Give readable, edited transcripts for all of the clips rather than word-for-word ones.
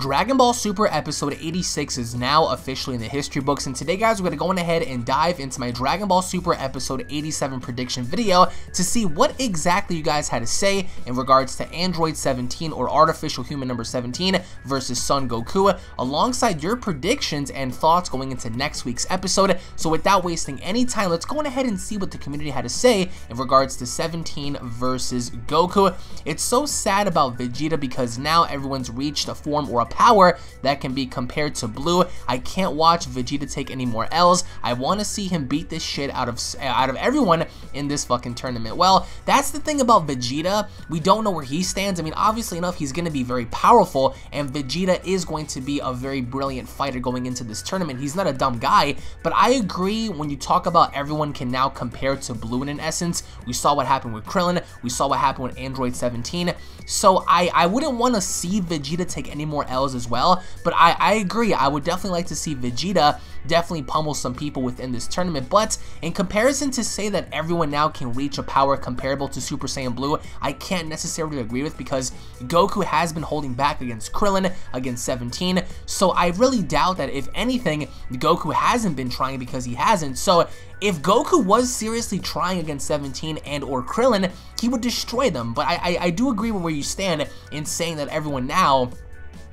Dragon Ball Super episode 86 is now officially in the history books, and today guys we're going to go ahead and dive into my Dragon Ball Super episode 87 prediction video to see what exactly you guys had to say in regards to Android 17 or artificial human number 17 versus Son Goku, alongside your predictions and thoughts going into next week's episode. So without wasting any time, let's go ahead and see what the community had to say in regards to 17 versus Goku. It's so sad about Vegeta because now everyone's reached a form or a power that can be compared to Blue. I can't watch Vegeta take any more L's. I want to see him beat this shit out of everyone in this fucking tournament. Well, that's the thing about Vegeta. We don't know where he stands. I mean, obviously enough, he's going to be very powerful, and Vegeta is going to be a very brilliant fighter going into this tournament. He's not a dumb guy, but I agree when you talk about everyone can now compare to Blue in essence. We saw what happened with Krillin. We saw what happened with Android 17. So I wouldn't want to see Vegeta take any more L's as well, but I agree. I would definitely like to see Vegeta definitely pummel some people within this tournament. But in comparison to say that everyone now can reach a power comparable to Super Saiyan Blue, I can't necessarily agree with, because Goku has been holding back against Krillin, against 17. So I really doubt that, if anything, Goku hasn't been trying, because he hasn't. So if Goku was seriously trying against 17 and or Krillin, he would destroy them. But I do agree with where you stand in saying that everyone now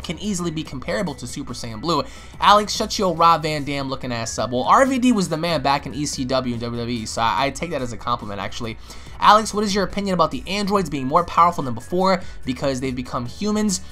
can easily be comparable to Super Saiyan Blue. Alex, shut your Rob Van Dam looking ass up. Well, RVD was the man back in ECW and WWE, so I take that as a compliment, actually. Alex, what is your opinion about the androids being more powerful than before because they've become humans?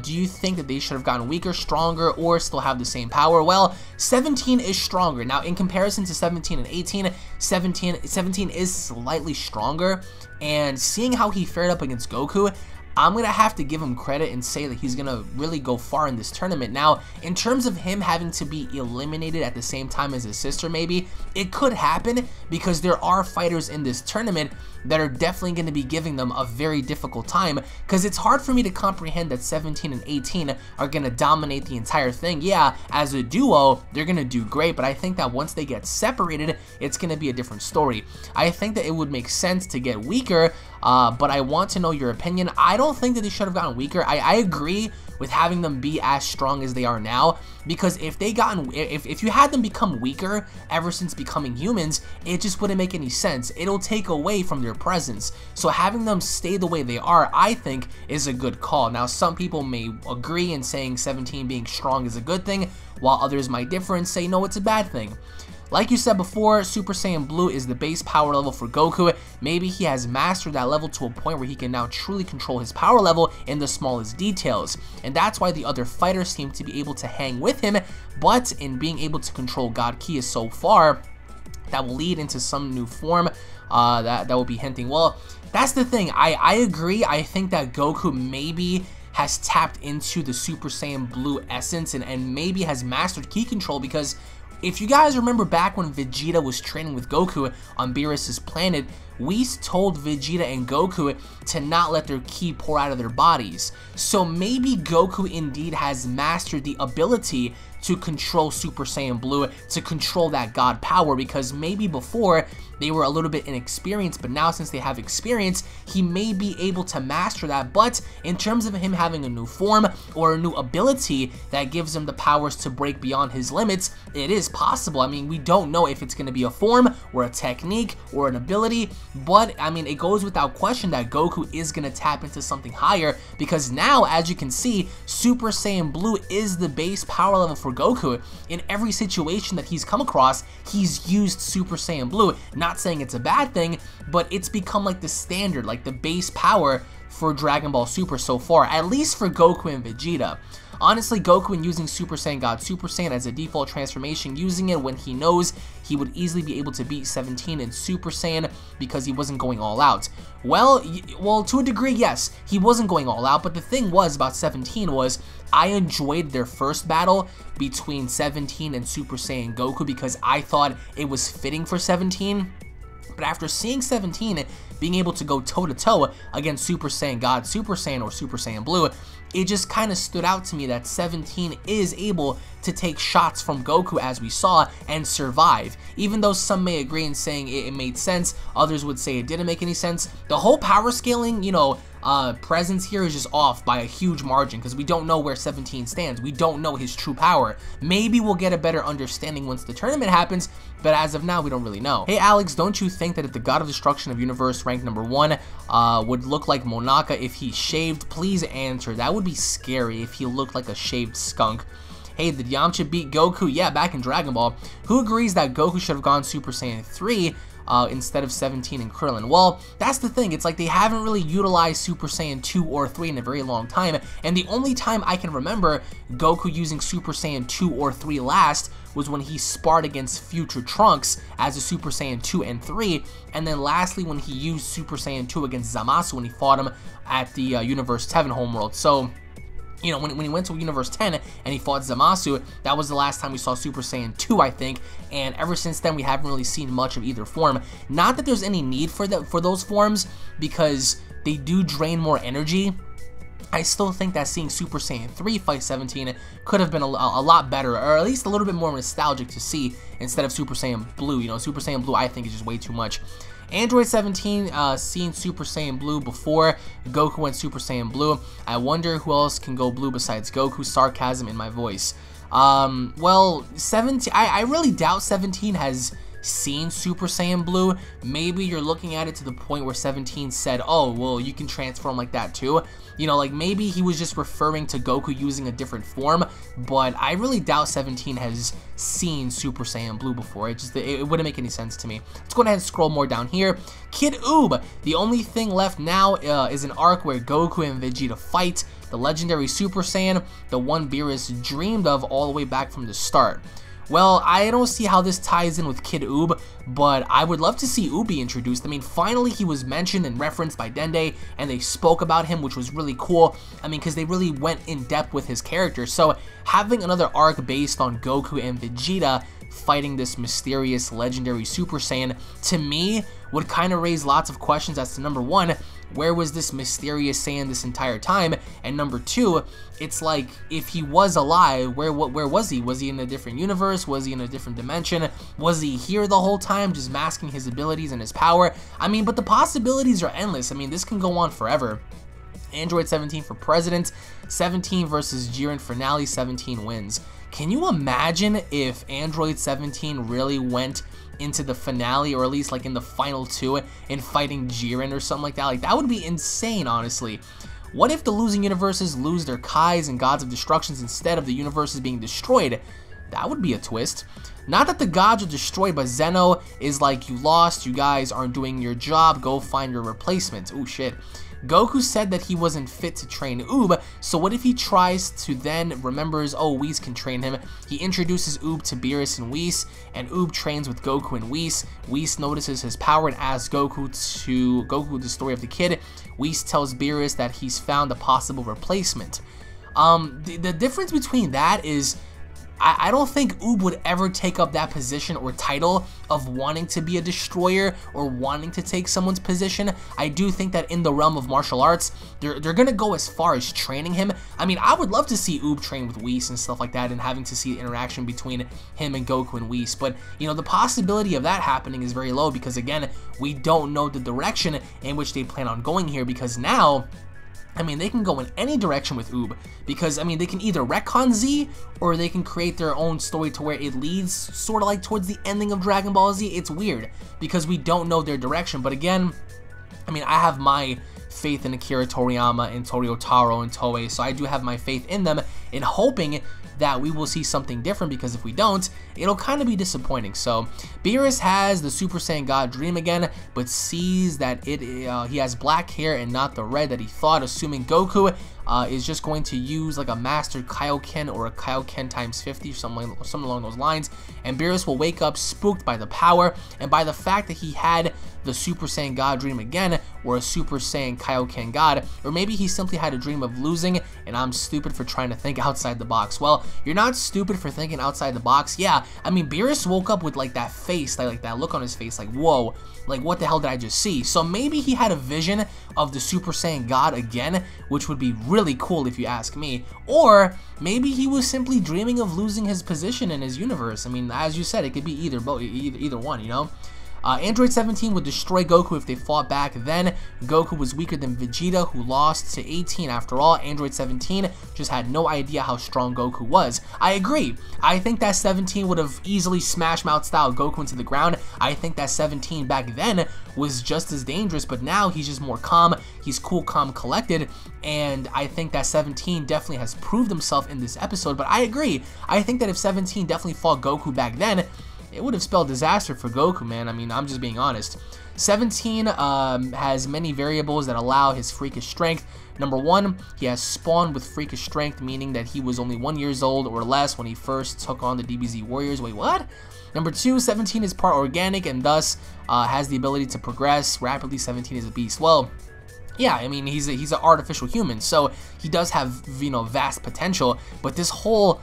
Do you think that they should have gotten weaker, stronger, or still have the same power? Well, 17 is stronger. Now, in comparison to 17 and 18, 17 is slightly stronger, and seeing how he fared up against Goku, I'm going to have to give him credit and say that he's going to really go far in this tournament. Now, in terms of him having to be eliminated at the same time as his sister, maybe, it could happen because there are fighters in this tournament that are definitely going to be giving them a very difficult time, because it's hard for me to comprehend that 17 and 18 are going to dominate the entire thing. Yeah, as a duo, they're going to do great, but I think that once they get separated, it's going to be a different story. I think that it would make sense to get weaker, but I want to know your opinion. I don't think that they should have gotten weaker. I agree with having them be as strong as they are now, because if you had them become weaker ever since becoming humans, it just wouldn't make any sense. It'll take away from their presence. So having them stay the way they are, I think, is a good call. Now, some people may agree in saying 17 being strong is a good thing, while others might differ and say no, it's a bad thing. Like you said before, Super Saiyan Blue is the base power level for Goku. Maybe he has mastered that level to a point where he can now truly control his power level in the smallest details. And that's why the other fighters seem to be able to hang with him. But in being able to control God Ki so far, that will lead into some new form that will be hinting. Well, that's the thing. I agree. I think that Goku maybe has tapped into the Super Saiyan Blue essence and maybe has mastered Ki control, because if you guys remember back when Vegeta was training with Goku on Beerus's planet, Whis told Vegeta and Goku to not let their Ki pour out of their bodies. So maybe Goku indeed has mastered the ability to control Super Saiyan Blue, to control that God power, because maybe before they were a little bit inexperienced, but now since they have experience, he may be able to master that. But in terms of him having a new form or a new ability that gives him the powers to break beyond his limits, it is possible. I mean, we don't know if it's going to be a form or a technique or an ability, but I mean, it goes without question that Goku is going to tap into something higher, because now, as you can see, Super Saiyan Blue is the base power level for Goku. In every situation that he's come across, he's used Super Saiyan Blue. Not saying it's a bad thing, but it's become like the standard, like the base power for Dragon Ball Super so far, at least for Goku and Vegeta. Honestly, Goku, in using Super Saiyan God Super Saiyan as a default transformation, using it when he knows he would easily be able to beat 17 in Super Saiyan because he wasn't going all out. Well, to a degree, yes, he wasn't going all out, but the thing was about 17 was, I enjoyed their first battle between 17 and Super Saiyan Goku because I thought it was fitting for 17. But after seeing 17 being able to go toe-to-toe against Super Saiyan God Super Saiyan or Super Saiyan Blue, it just kind of stood out to me that 17 is able to take shots from Goku, as we saw, and survive. Even though some may agree in saying it made sense, others would say it didn't make any sense. The whole power scaling, you know, presence here is just off by a huge margin because we don't know where 17 stands. We don't know his true power. Maybe we'll get a better understanding once the tournament happens, but as of now, we don't really know. Hey Alex, don't you think that if the God of Destruction of Universe ranked #1 would look like Monaka if he shaved? Please answer. That would be scary if he looked like a shaved skunk. Hey, did Yamcha beat Goku? Yeah, back in Dragon Ball. Who agrees that Goku should have gone Super Saiyan 3 instead of 17 and Krillin? Well, that's the thing. It's like they haven't really utilized Super Saiyan 2 or 3 in a very long time, and the only time I can remember Goku using Super Saiyan 2 or 3 last was when he sparred against Future Trunks as a Super Saiyan 2 and 3, and then lastly when he used Super Saiyan 2 against Zamasu when he fought him at the Universe 10 homeworld. So, you know, when he went to Universe 10 and he fought Zamasu, that was the last time we saw Super Saiyan 2, I think, and ever since then we haven't really seen much of either form. Not that there's any need for those forms, because they do drain more energy. I still think that seeing Super Saiyan 3 fight 17 could have been a lot better, or at least a little bit more nostalgic to see instead of Super Saiyan Blue. You know, Super Saiyan Blue I think is just way too much. Android 17 seen Super Saiyan Blue before Goku went Super Saiyan Blue. I wonder who else can go blue besides Goku. Sarcasm in my voice. Well, 17. I really doubt 17 has seen Super Saiyan Blue. Maybe you're looking at it to the point where 17 said, oh, well, you can transform like that too. You know, like maybe he was just referring to Goku using a different form, but I really doubt 17 has seen Super Saiyan Blue before. It wouldn't make any sense to me. Let's go ahead and scroll more down here. Kid Oob, the only thing left now is an arc where Goku and Vegeta fight, the legendary Super Saiyan, the one Beerus dreamed of all the way back from the start. Well, I don't see how this ties in with Kid Oob, but I would love to see Oob be introduced. I mean, finally he was mentioned and referenced by Dende, and they spoke about him, which was really cool. I mean, because they really went in depth with his character. So having another arc based on Goku and Vegeta fighting this mysterious legendary Super Saiyan, to me, would kind of raise lots of questions as to #1, where was this mysterious Saiyan this entire time? And #2, it's like, if he was alive, where was he? Was he in a different universe? Was he in a different dimension? Was he here the whole time, just masking his abilities and his power? I mean, but the possibilities are endless. I mean, this can go on forever. Android 17 for president, 17 versus Jiren finale, 17 wins. Can you imagine if Android 17 really went into the finale, or at least like in the final 2 and fighting Jiren or something like that? Like, that would be insane, honestly. What if the losing universes lose their Kais and Gods of Destructions instead of the universes being destroyed? That would be a twist. Not that the gods are destroyed, but Zeno is like, you lost, you guys aren't doing your job, go find your replacement. Oh shit. Goku said that he wasn't fit to train Oob, so what if he tries to then remembers, oh, Whis can train him. He introduces Oob to Beerus and Whis, and Oob trains with Goku and Whis. Whis notices his power and asks Goku the story of the kid. Whis tells Beerus that he's found a possible replacement. The difference between that is, I don't think Oob would ever take up that position or title of wanting to be a destroyer or wanting to take someone's position. I do think that in the realm of martial arts, they're gonna go as far as training him. I mean, I would love to see Oob train with Whis and stuff like that, and having to see the interaction between him and Goku and Whis. But, you know, the possibility of that happening is very low because, again, we don't know the direction in which they plan on going here, because now, I mean, they can go in any direction with Oob, because, I mean, they can either retcon Z, or they can create their own story to where it leads sort of like towards the ending of Dragon Ball Z. It's weird, because we don't know their direction, but again, I mean, I have my faith in Akira Toriyama and Toriotaro and Toei, so I do have my faith in them, in hoping that we will see something different, because if we don't, it'll kind of be disappointing. So Beerus has the Super Saiyan God dream again, but sees that he has black hair and not the red that he thought, assuming Goku is just going to use like a Master Kaioken or a Kaioken times 50, something along those lines, and Beerus will wake up spooked by the power and by the fact that he had the Super Saiyan God dream again, or a Super Saiyan Kaioken God, or maybe he simply had a dream of losing, and I'm stupid for trying to think outside the box. Well, you're not stupid for thinking outside the box. Yeah, I mean, Beerus woke up with like that face, like that look on his face, like, whoa, like what the hell did I just see? So maybe he had a vision of the Super Saiyan God again, which would be really cool if you ask me, or maybe he was simply dreaming of losing his position in his universe. I mean, as you said, it could be either one, you know. Android 17 would destroy Goku if they fought back then. Goku was weaker than Vegeta, who lost to 18. After all, Android 17 just had no idea how strong Goku was. I agree. I think that 17 would have easily smash mouth style Goku into the ground. I think that 17 back then was just as dangerous, but now he's just more calm. He's cool, calm, collected, and I think that 17 definitely has proved himself in this episode. But I agree. I think that if 17 definitely fought Goku back then, it would have spelled disaster for Goku, man. I mean, I'm just being honest. 17 has many variables that allow his freakish strength. Number 1, he has spawned with freakish strength, meaning that he was only 1 year old or less when he first took on the DBZ Warriors. Wait, what? Number 2, 17 is part organic and thus has the ability to progress rapidly. 17 is a beast. Well, yeah, I mean, he's an artificial human, so he does have, you know, vast potential. But this whole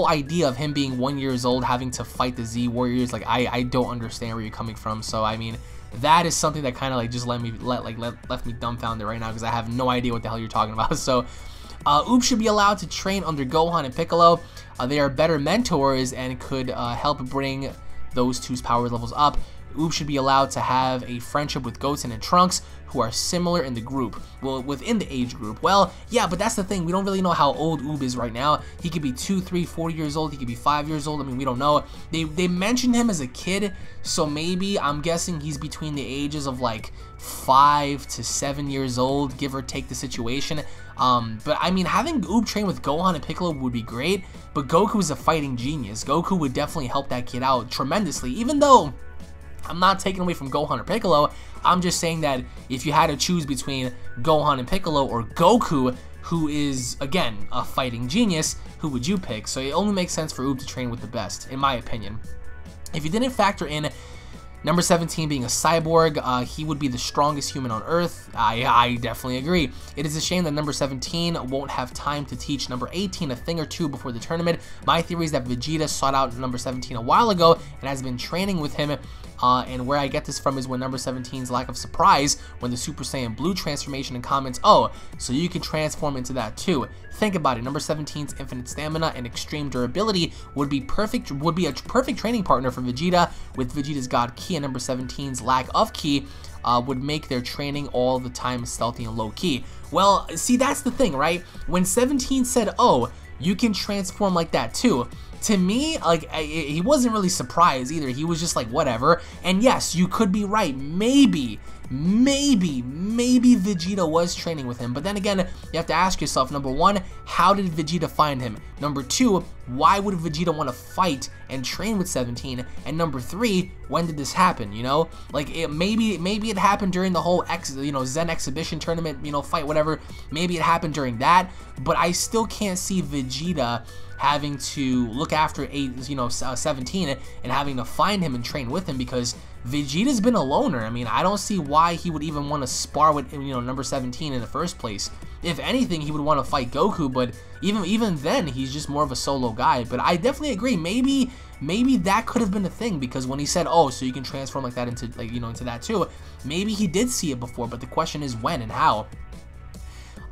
idea of him being 1 year old having to fight the Z Warriors, like, I don't understand where you're coming from. So I mean, that is something that kind of like just left me dumbfounded right now, because I have no idea what the hell you're talking about. So Oob should be allowed to train under Gohan and Piccolo. They are better mentors and could help bring those two's power levels up. Oob should be allowed to have a friendship with Goten and Trunks, who are similar in the group, well, within the age group. Well, yeah, but that's the thing. We don't really know how old Oob is right now. He could be 2, 3, 4 years old. He could be 5 years old. I mean, we don't know. They mentioned him as a kid, so maybe I'm guessing he's between the ages of like 5 to 7 years old, give or take the situation. But I mean, having Oob train with Gohan and Piccolo would be great, but Goku is a fighting genius. Goku would definitely help that kid out tremendously, even though I'm not taking away from Gohan or Piccolo. I'm just saying that if you had to choose between Gohan and Piccolo or Goku, who is, again, a fighting genius, who would you pick? So it only makes sense for Oob to train with the best, in my opinion. If you didn't factor in number 17 being a cyborg, he would be the strongest human on Earth. I definitely agree. It is a shame that number 17 won't have time to teach number 18 a thing or two before the tournament. My theory is that Vegeta sought out number 17 a while ago and has been training with him. And where I get this from is when number 17's lack of surprise when the Super Saiyan Blue transformation and comments, "Oh, so you can transform into that too." Think about it. Number 17's infinite stamina and extreme durability would be a perfect training partner for Vegeta, with Vegeta's God Ki and number 17's lack of Ki would make their training all the time stealthy and low key. Well, see, that's the thing, right? When 17 said, "Oh, you can transform like that too," to me, like, he wasn't really surprised either. He was just like, whatever. And yes, you could be right. Maybe Vegeta was training with him. But then again, you have to ask yourself, number 1, how did Vegeta find him? Number 2, why would Vegeta want to fight and train with 17? And number 3, when did this happen, you know? Like, maybe it happened during the whole Zen exhibition tournament, you know, fight, whatever. Maybe it happened during that, but I still can't see Vegeta having to look after 17 and having to find him and train with him, because Vegeta's been a loner. I mean, I don't see why he would even want to spar with, you know, number 17 in the first place. If anything, he would want to fight Goku, but even then, he's just more of a solo guy. But I definitely agree. Maybe that could have been a thing, because when he said, "Oh, so you can transform like that into, like, you know, into that too," maybe he did see it before. But the question is when and how.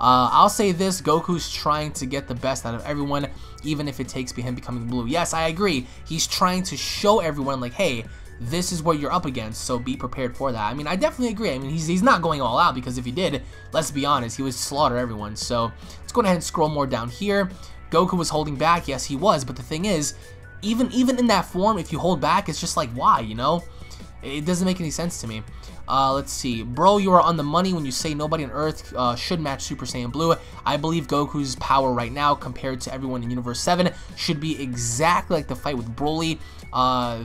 I'll say this, Goku's trying to get the best out of everyone, even if it takes him becoming blue. Yes, I agree. He's trying to show everyone, like, hey, this is what you're up against, so be prepared for that. I mean, I definitely agree. I mean, he's not going all out, because if he did, let's be honest, he would slaughter everyone. So let's go ahead and scroll more down here. Goku was holding back. Yes, he was. But the thing is, even in that form, if you hold back, it's just like, why, you know? It doesn't make any sense to me. Let's see. Bro, you are on the money when you say nobody on Earth should match Super Saiyan Blue. I believe Goku's power right now compared to everyone in Universe 7 should be exactly like the fight with Broly.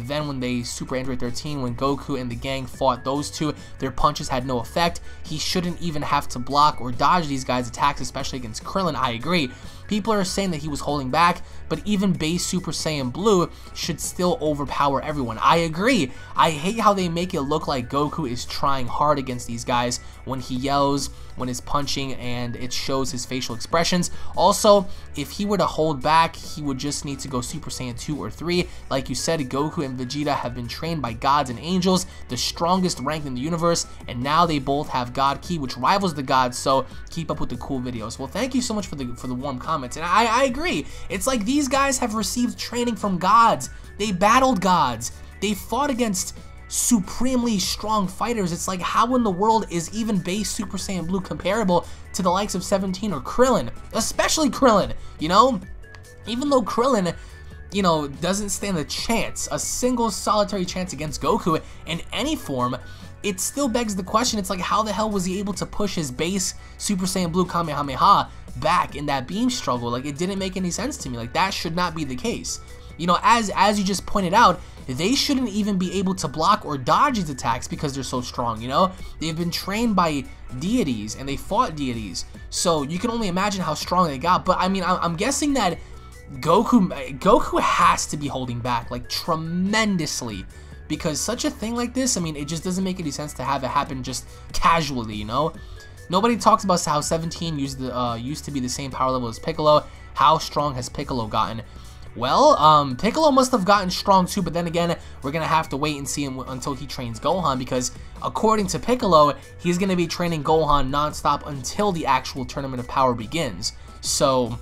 Then when they Super Android 13, when Goku and the gang fought those two, their punches had no effect. He shouldn't even have to block or dodge these guys' attacks, especially against Krillin. I agree. People are saying that he was holding back, but even base Super Saiyan Blue should still overpower everyone. I agree. I hate how they make it look like Goku is trying hard against these guys when he yells, when he's punching, and it shows his facial expressions. Also, if he were to hold back, he would just need to go Super Saiyan 2 or 3. Like you said, Goku and Vegeta have been trained by gods and angels, the strongest rank in the universe, and now they both have God Ki, which rivals the gods, so keep up with the cool videos. Well, thank you so much for the warm comments, and I agree. It's like these guys have received training from gods. They battled gods. They fought against supremely strong fighters. It's like, how in the world is even base Super Saiyan Blue comparable to the likes of 17 or Krillin? Especially Krillin, you know? Even though Krillin, you know, doesn't stand a chance, a single solitary chance against Goku in any form, it still begs the question. It's like, how the hell was he able to push his base Super Saiyan Blue Kamehameha back in that beam struggle? Like, it didn't make any sense to me. Like, that should not be the case. You know, as you just pointed out, they shouldn't even be able to block or dodge these attacks because they're so strong, you know? They've been trained by deities, and they fought deities. So, you can only imagine how strong they got. But, I mean, I'm guessing that Goku has to be holding back, like, tremendously. Because such a thing like this, I mean, it just doesn't make any sense to have it happen just casually, you know? Nobody talks about how 17 used to be the same power level as Piccolo. How strong has Piccolo gotten? Well, Piccolo must have gotten strong too, but then again, we're going to have to wait and see him until he trains Gohan, because according to Piccolo, he's going to be training Gohan non-stop until the actual Tournament of Power begins. So,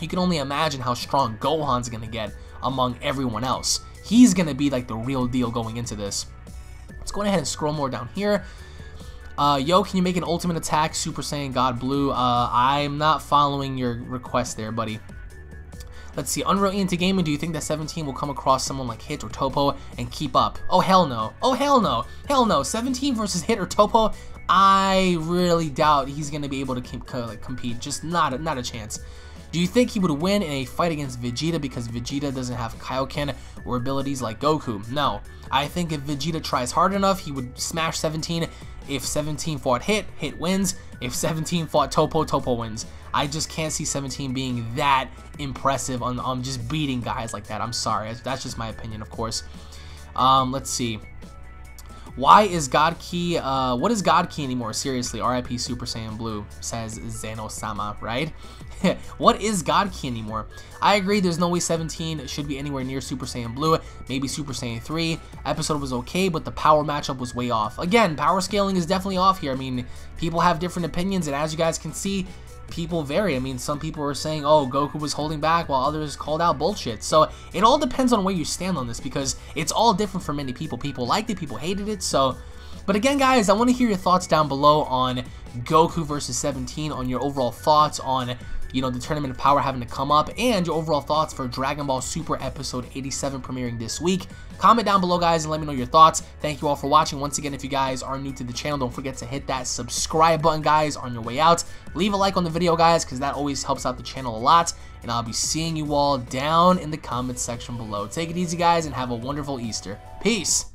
you can only imagine how strong Gohan's going to get among everyone else. He's going to be like the real deal going into this. Let's go ahead and scroll more down here. Yo, can you make an ultimate attack, Super Saiyan God Blue? I'm not following your request there, buddy. Let's see, UnrealEntGaming, do you think that 17 will come across someone like Hit or Topo and keep up? Oh, hell no. Oh, hell no. Hell no. 17 versus Hit or Topo, I really doubt he's going to be able to compete. Just not a chance. Do you think he would win in a fight against Vegeta because Vegeta doesn't have Kaioken or abilities like Goku? No. I think if Vegeta tries hard enough, he would smash 17. If 17 fought Hit, Hit wins. If 17 fought Topo, Topo wins. I just can't see 17 being that impressive on just beating guys like that. I'm sorry. That's just my opinion, of course. Let's see. Why is God Key, what is God Key anymore? Seriously, RIP Super Saiyan Blue, says Zeno-sama, right? What is God Key anymore? I agree, there's no way 17 should be anywhere near Super Saiyan Blue, maybe Super Saiyan 3. Episode was okay, but the power matchup was way off. Again, power scaling is definitely off here. I mean, people have different opinions, and as you guys can see, people vary. I mean, some people are saying, oh, Goku was holding back, while others called out bullshit. So it all depends on where you stand on this, because it's all different for many people. People liked it, people hated it. So, but again, guys, I want to hear your thoughts down below on Goku versus 17, on your overall thoughts on, you know, the Tournament of Power having to come up, and your overall thoughts for Dragon Ball Super Episode 87 premiering this week. Comment down below, guys, and let me know your thoughts. Thank you all for watching. Once again, if you guys are new to the channel, don't forget to hit that subscribe button, guys, on your way out. Leave a like on the video, guys, because that always helps out the channel a lot, and I'll be seeing you all down in the comment section below. Take it easy, guys, and have a wonderful Easter. Peace!